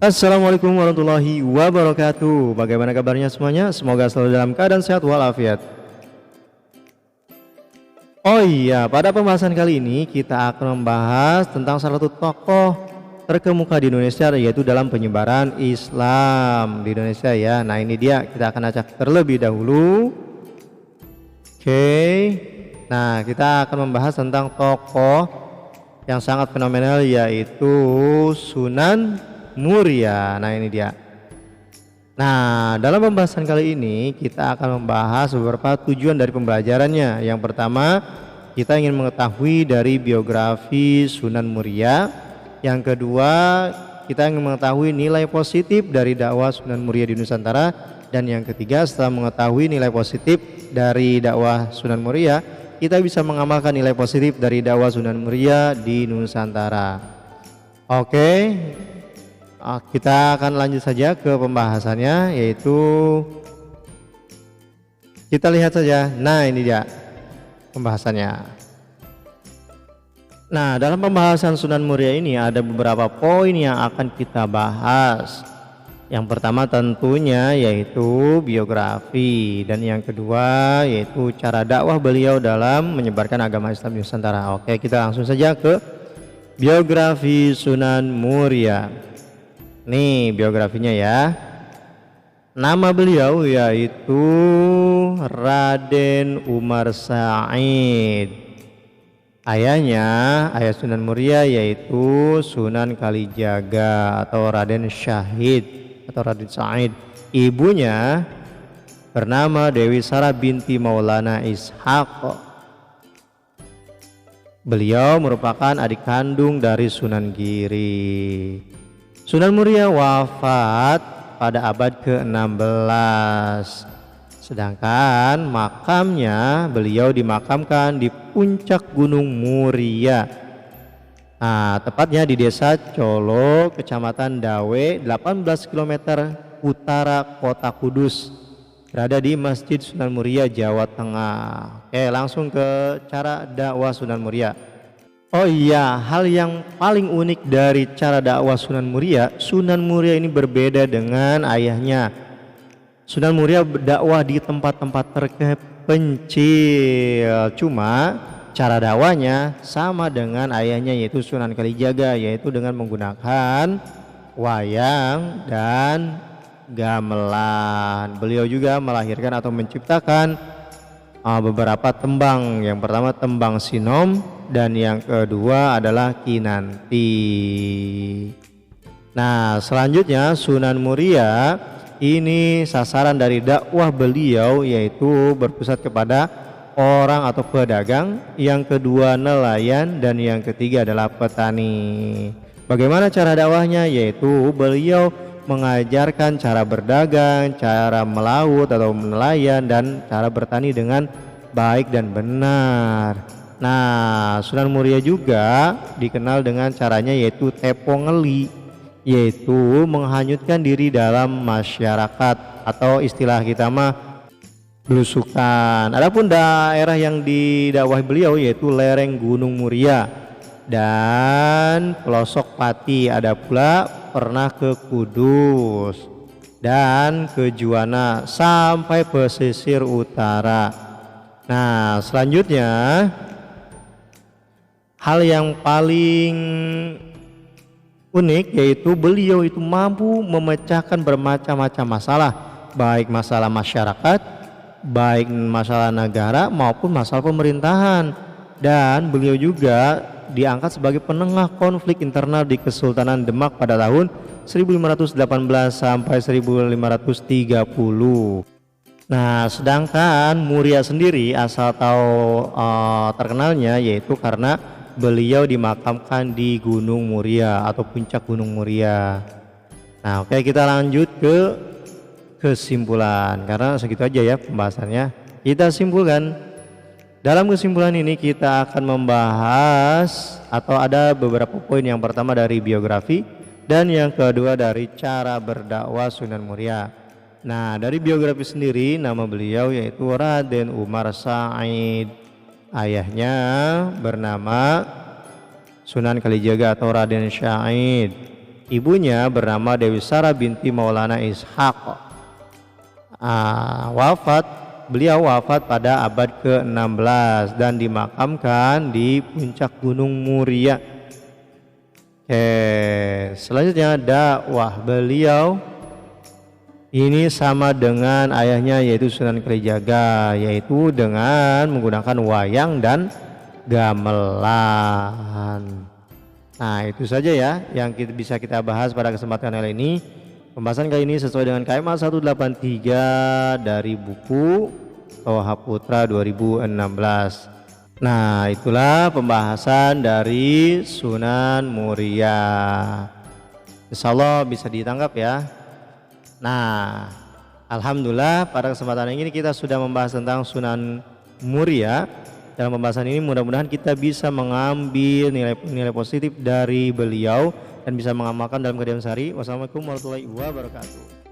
Assalamualaikum warahmatullahi wabarakatuh. Bagaimana kabarnya semuanya? Semoga selalu dalam keadaan sehat walafiat. Oh iya, pada pembahasan kali ini kita akan membahas tentang salah satu tokoh terkemuka di Indonesia, yaitu dalam penyebaran Islam di Indonesia ya. Nah ini dia, kita akan acak terlebih dahulu. Oke. Nah kita akan membahas tentang tokoh yang sangat fenomenal, yaitu Sunan Muria. Nah ini dia. Nah dalam pembahasan kali ini kita akan membahas beberapa tujuan dari pembelajarannya. Yang pertama, kita ingin mengetahui dari biografi Sunan Muria. Yang kedua, kita ingin mengetahui nilai positif dari dakwah Sunan Muria di Nusantara. Dan yang ketiga, setelah mengetahui nilai positif dari dakwah Sunan Muria, kita bisa mengamalkan nilai positif dari dakwah Sunan Muria di Nusantara. Oke. Kita akan lanjut saja ke pembahasannya, yaitu kita lihat saja. Nah ini dia pembahasannya. Nah dalam pembahasan Sunan Muria ini ada beberapa poin yang akan kita bahas. Yang pertama tentunya yaitu biografi, dan yang kedua yaitu cara dakwah beliau dalam menyebarkan agama Islam di Nusantara. Oke, kita langsung saja ke biografi Sunan Muria. Nih biografinya ya. Nama beliau yaitu Raden Umar Said. Ayah Sunan Muria yaitu Sunan Kalijaga atau Raden Syahid atau Raden Said. Ibunya bernama Dewi Sarah binti Maulana Ishaq. Beliau merupakan adik kandung dari Sunan Giri. Sunan Muria wafat pada abad ke-16. Sedangkan makamnya, beliau dimakamkan di puncak Gunung Muria. Nah, tepatnya di Desa Colo, Kecamatan Dawe, 18 km utara Kota Kudus. Berada di Masjid Sunan Muria, Jawa Tengah. Oke, langsung ke cara dakwah Sunan Muria. Oh iya, hal yang paling unik dari cara dakwah Sunan Muria ini berbeda dengan ayahnya. Sunan Muria berdakwah di tempat-tempat terpencil, cuma cara dakwahnya sama dengan ayahnya yaitu Sunan Kalijaga, yaitu dengan menggunakan wayang dan gamelan. Beliau juga melahirkan atau menciptakan beberapa tembang. Yang pertama tembang Sinom, dan yang kedua adalah Kinanti. Nah selanjutnya Sunan Muria ini sasaran dari dakwah beliau yaitu berpusat kepada orang atau pedagang, yang kedua nelayan, dan yang ketiga adalah petani. Bagaimana cara dakwahnya? Yaitu beliau mengajarkan cara berdagang, cara melaut atau nelayan, dan cara bertani dengan baik dan benar. Nah Sunan Muria juga dikenal dengan caranya yaitu tepongeli, yaitu menghanyutkan diri dalam masyarakat atau istilah kita mah belusukan. Adapun daerah yang didakwahi beliau yaitu lereng Gunung Muria dan pelosok Pati. Ada pula pernah ke Kudus dan ke Juwana sampai pesisir utara. Nah selanjutnya hal yang paling unik yaitu beliau itu mampu memecahkan bermacam-macam masalah, baik masalah masyarakat, baik masalah negara maupun masalah pemerintahan. Dan beliau juga diangkat sebagai penengah konflik internal di Kesultanan Demak pada tahun 1518 sampai 1530. Nah sedangkan Muria sendiri asal terkenalnya yaitu karena beliau dimakamkan di Gunung Muria atau puncak Gunung Muria. Nah oke, kita lanjut ke kesimpulan karena segitu aja ya pembahasannya. Kita simpulkan. Dalam kesimpulan ini kita akan membahas atau ada beberapa poin. Yang pertama dari biografi, dan yang kedua dari cara berdakwah Sunan Muria. Nah dari biografi sendiri, nama beliau yaitu Raden Umar Said. Ayahnya bernama Sunan Kalijaga atau Raden Syahid. Ibunya bernama Dewi Sarah binti Maulana Ishaq. Beliau wafat pada abad ke-16 dan dimakamkan di puncak Gunung Muria. Selanjutnya dakwah beliau ini sama dengan ayahnya yaitu Sunan Kalijaga, yaitu dengan menggunakan wayang dan gamelan. Nah, itu saja ya yang bisa kita bahas pada kesempatan kali ini. Pembahasan kali ini sesuai dengan KMA 183 dari buku Toha Putra 2016. Nah, itulah pembahasan dari Sunan Muria. Insya Allah bisa ditangkap ya. Nah, alhamdulillah pada kesempatan ini kita sudah membahas tentang Sunan Muria. Dalam pembahasan ini mudah-mudahan kita bisa mengambil nilai positif dari beliau dan bisa mengamalkan dalam kehidupan sehari. Wassalamualaikum warahmatullahi wabarakatuh.